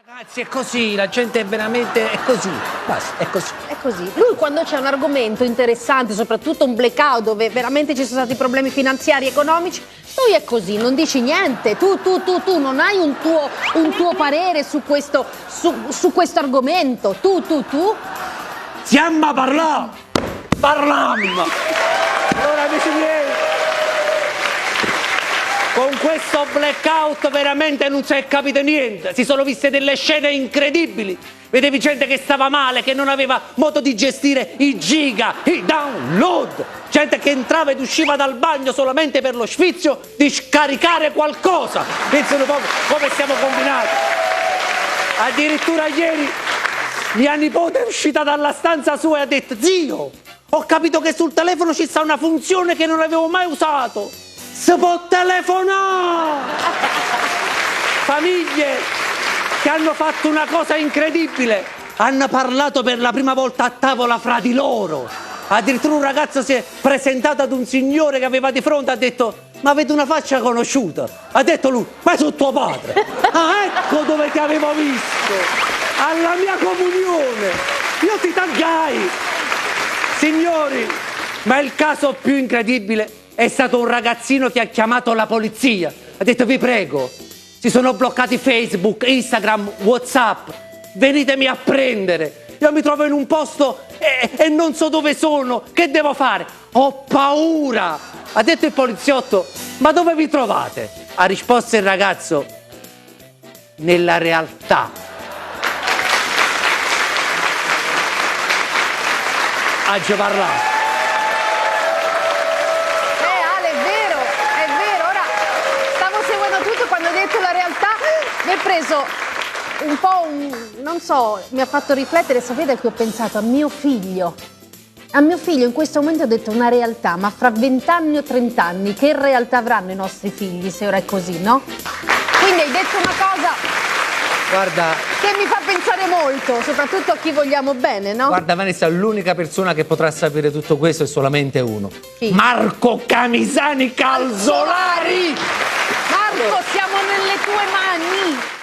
Ragazzi, è così, la gente è veramente è così, basta, è così. È così. Lui quando c'è un argomento interessante, soprattutto un blackout dove veramente ci sono stati problemi finanziari, economici, lui è così, non dici niente. Tu non hai un tuo parere su questo argomento. Tu. Stiamo a parlare! Parlammo! Allora, amici miei, con questo blackout veramente non si è capito niente. Si sono viste delle scene incredibili. Vedevi gente che stava male, che non aveva modo di gestire i giga, i download. Gente che entrava ed usciva dal bagno solamente per lo sfizio di scaricare qualcosa. Pensano proprio come siamo combinati. Addirittura ieri mia nipote è uscita dalla stanza sua e ha detto: zio, ho capito che sul telefono ci sta una funzione che non avevo mai usato. Si può telefonare! Famiglie che hanno fatto una cosa incredibile. Hanno parlato per la prima volta a tavola fra di loro. Addirittura un ragazzo si è presentato ad un signore che aveva di fronte e ha detto: ma avete una faccia conosciuta? Ha detto lui: ma sono tuo padre. Ah, ecco dove ti avevo visto. Alla mia comunione. Io ti taggai. Signori, ma il caso più incredibile è stato un ragazzino che ha chiamato la polizia. Ha detto: vi prego, si sono bloccati Facebook, Instagram, WhatsApp. Venitemi a prendere. Io mi trovo in un posto e non so dove sono. Che devo fare? Ho paura. Ha detto il poliziotto: ma dove vi trovate? Ha risposto il ragazzo: nella realtà. Ha già parlato. Ale, è vero. Ora stavo seguendo tutto quando ho detto la realtà. Mi è preso un po' non so, mi ha fatto riflettere. Sapete che ho pensato a mio figlio. A mio figlio in questo momento ho detto una realtà, ma fra 20 anni o 30 anni che realtà avranno i nostri figli se ora è così, no? Quindi hai detto una cosa, Guarda, che mi fa pensare molto, soprattutto a chi vogliamo bene, no? guarda Vanessa, l'unica persona che potrà sapere tutto questo è solamente uno. Chi? Marco Camisani Calzolari! Marco, siamo nelle tue mani!